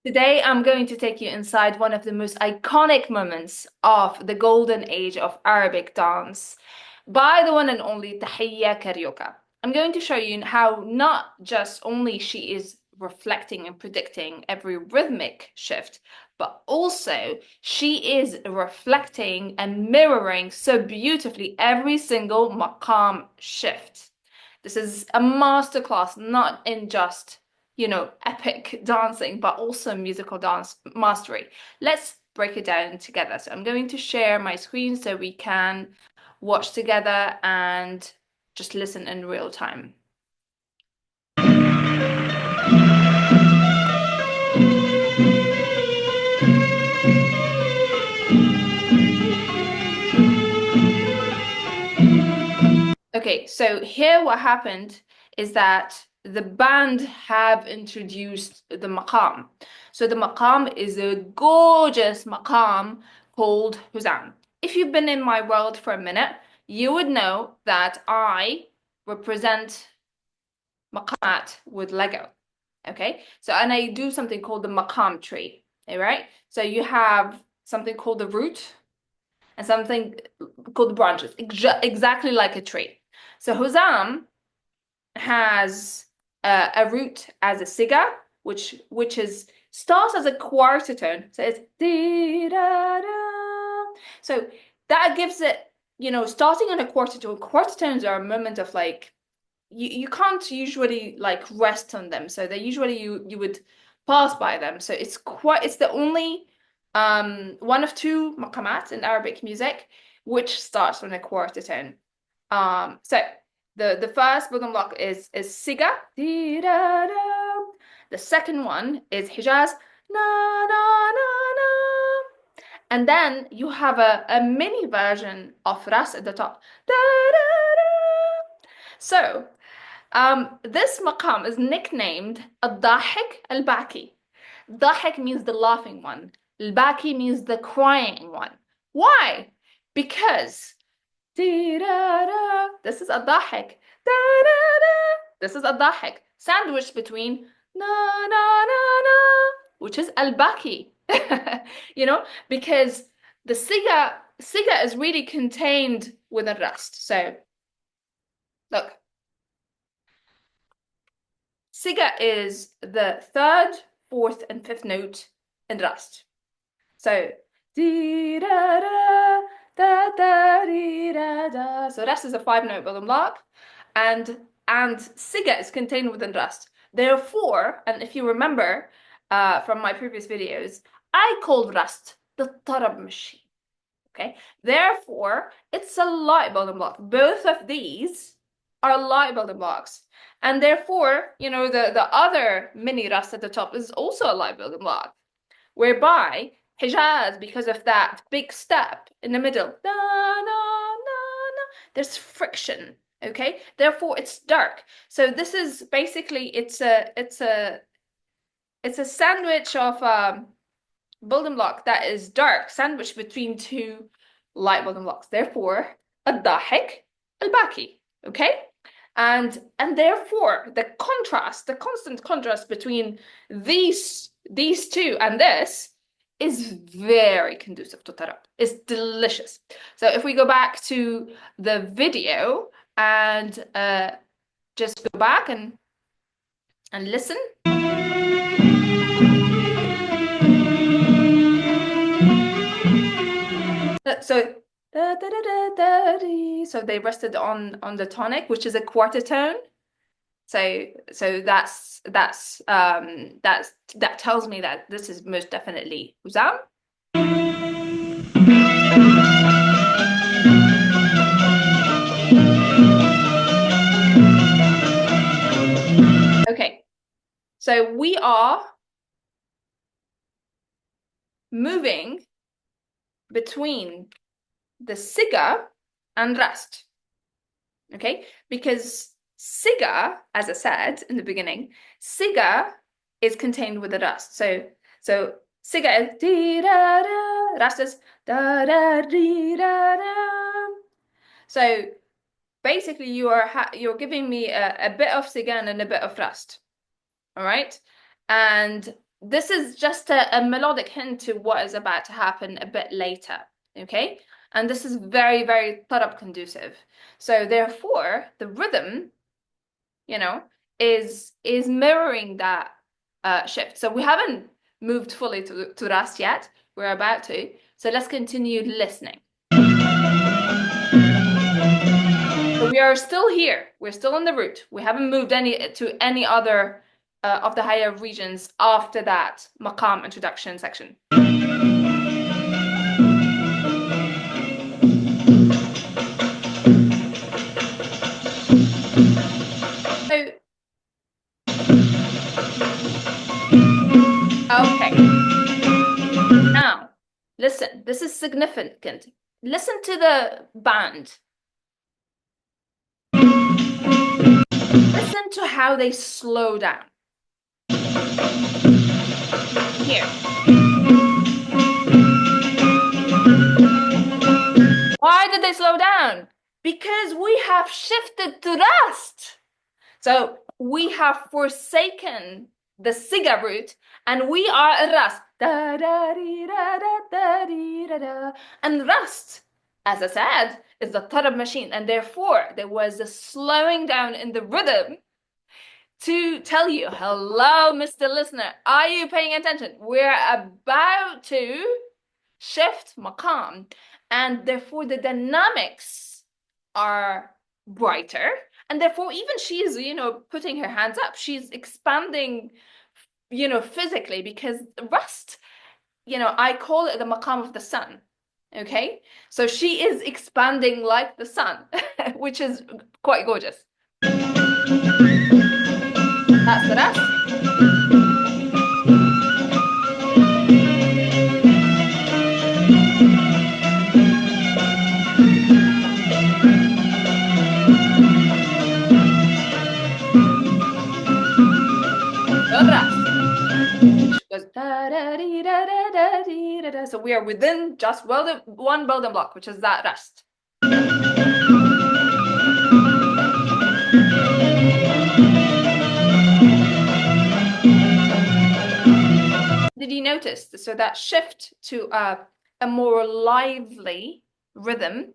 Today, I'm going to take you inside one of the most iconic moments of the golden age of Arabic dance by the one and only Tahiya Karioka. I'm going to show you how not just only she is reflecting and predicting every rhythmic shift, but also she is reflecting and mirroring so beautifully every single maqam shift. This is a masterclass, not in just epic dancing, but also musical dance mastery. Let's break it down together. So I'm going to share my screen so we can watch together and just listen in real time. Okay, so here what happened is that the band have introduced the maqam. So the maqam is a gorgeous maqam called Huzam. If you've been in my world for a minute, you would know that I represent maqamat with Lego. Okay, so and I do something called the maqam tree. All right, so you have something called the root and something called the branches, exactly like a tree. So Huzam has a root as a siga, which is starts as a quarter tone. So it's dee da da. So that gives it, starting on a quarter tone. Quarter tones are a moment of like you can't usually like rest on them. So they usually you would pass by them. So it's the only one of two maqamat in Arabic music which starts on a quarter tone. So the first bottom block is Siga. The second one is Hijaz. Na na na na. And then you have a mini version of Ras at the top. Da, da, da. So this maqam is nicknamed Al-Dahik Al-Baki. Dahik means the laughing one. Al-Baki means the crying one. Why? Because this is a dahik. This is a dahik. Sandwiched between na na na na, which is al-baki. Because the siga is really contained within rust. So look, siga is the third, fourth, and fifth note in rust. So dee da da da da dee da da. So rest is a five-note rhythm block, and siga is contained within rest. Therefore, and if you remember from my previous videos, I called rest the tarab machine. Okay, therefore it's a light building block. Both of these are light building blocks, and therefore the other mini rest at the top is also a light building block, whereby Hijaz, because of that big step in the middle, na, na, na, na, there's friction, okay? Therefore, it's dark. So this is basically it's a sandwich of building block that is dark, sandwiched between two light building blocks. Therefore, الضاحك الباكي, okay? And therefore, the contrast, the constant contrast between these two and this is very conducive to tarab. It's delicious. So if we go back to the video and just go back and listen. So so they rested on the tonic, which is a quarter tone. So that tells me that this is most definitely Huzam. Okay, so we are moving between the siga and rast. Okay, because siga, as I said in the beginning, siga is contained with the rast. So siga is dee da da, rast is da da dee da da. So basically, you're giving me a bit of siga and a bit of rast. All right, and this is just a melodic hint to what is about to happen a bit later, okay? And this is very, very tarab conducive. So therefore, the rhythm, you know, is mirroring that shift. So we haven't moved fully to Rast yet. We're about to. So let's continue listening. So we are still here. We're still on the route. We haven't moved to any other of the higher regions after that maqam introduction section. So, okay. Now, listen. This is significant. Listen to the band. Listen to how they slow down. Here. Why did they slow down? Because we have shifted to Rast. So we have forsaken the Siga route and we are at Rast. And Rast, as I said, is the tarab machine. And therefore, there was a slowing down in the rhythm to tell you, hello, Mr. Listener, are you paying attention? We're about to shift maqam, and therefore the dynamics are brighter, and therefore even she's, putting her hands up, she's expanding, physically, because Rast, I call it the maqam of the sun. Okay, so she is expanding like the sun, which is quite gorgeous. That's the Rast. So we are within just one building block, which is that Rast. Did you notice? So that shift to a more lively rhythm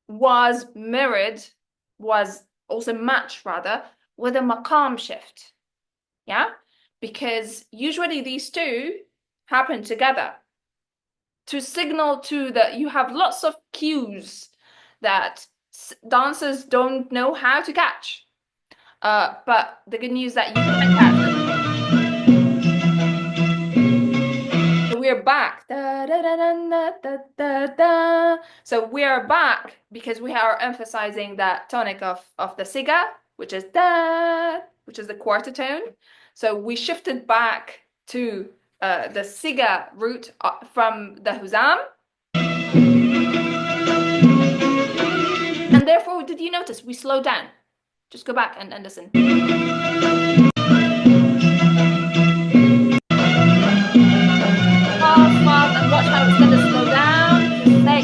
was also matched rather with a maqam shift. Yeah? Because usually these two happen together to signal to that you have lots of cues that dancers don't know how to catch. But the good news that you can catch them. So we're back. So we are back because we are emphasizing that tonic of the siga, which is the quarter tone. So we shifted back to the siga root from the huzam. And therefore, did you notice we slowed down? Just go back and listen. Fast, and watch how it's going to slow down. Just say,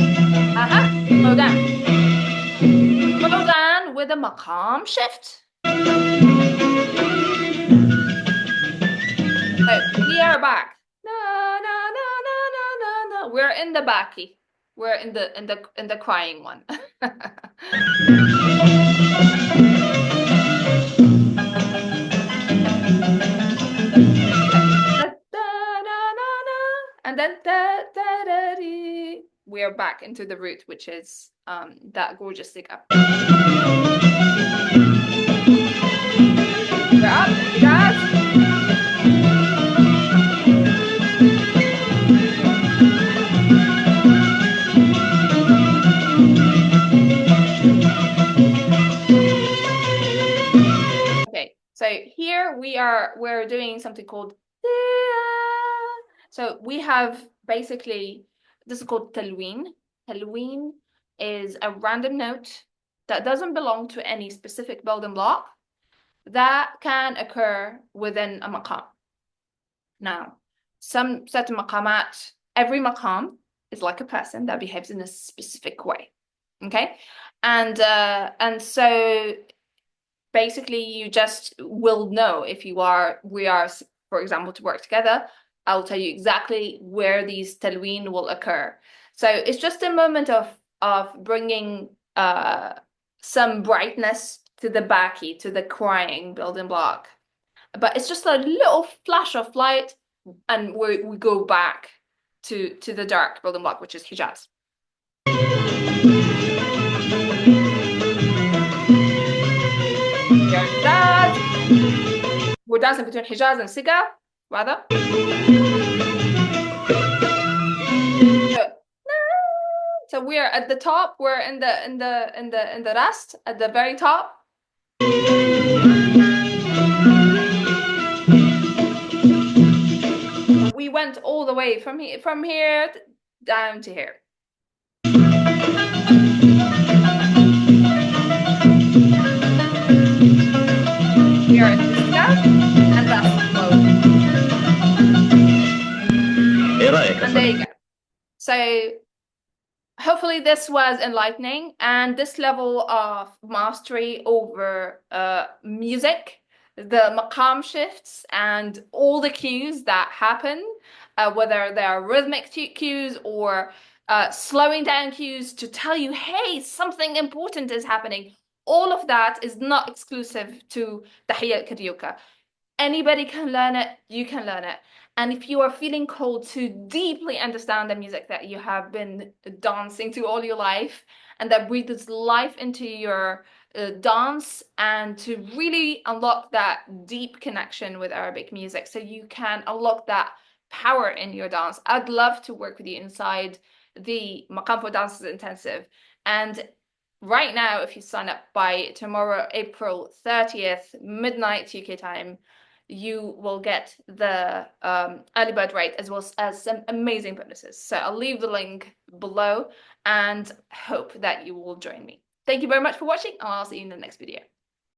slow down. Slow down with a maqam shift. So we are back. No. We're in the backy. We're in the crying one. And then we are back into the root, which is that gorgeous stick up. We're up, guys. Okay, so here we're doing something called so we have basically, this is called talween. Talween is a random note that doesn't belong to any specific building block that can occur within a maqam. Now, some certain maqamat, every maqam is like a person that behaves in a specific way. Okay? And so basically you just will know if we are for example, to work together, I'll tell you exactly where these talween will occur. So it's just a moment of bringing some brightness to the baki, to the crying building block. But it's just a little flash of light, and we go back to the dark building block, which is Hijaz. We're dancing between Hijaz and Siga, rather. So we're at the top. We're in the rest at the very top. We went all the way from here down to here. We are at Siga, and that's low. And there you go. So hopefully this was enlightening, and this level of mastery over music, the maqam shifts and all the cues that happen, whether they are rhythmic cues or slowing down cues to tell you, hey, something important is happening. All of that is not exclusive to Tahiya Karioka. Anybody can learn it, you can learn it. And if you are feeling called to deeply understand the music that you have been dancing to all your life, and that breathes life into your dance, and to really unlock that deep connection with Arabic music so you can unlock that power in your dance, I'd love to work with you inside the Maqam for Dancers Intensive. And right now, if you sign up by tomorrow, April 30th, midnight UK time, you will get the early bird rate as well as some amazing bonuses. So I'll leave the link below and hope that you will join me. Thank you very much for watching, and I'll see you in the next video.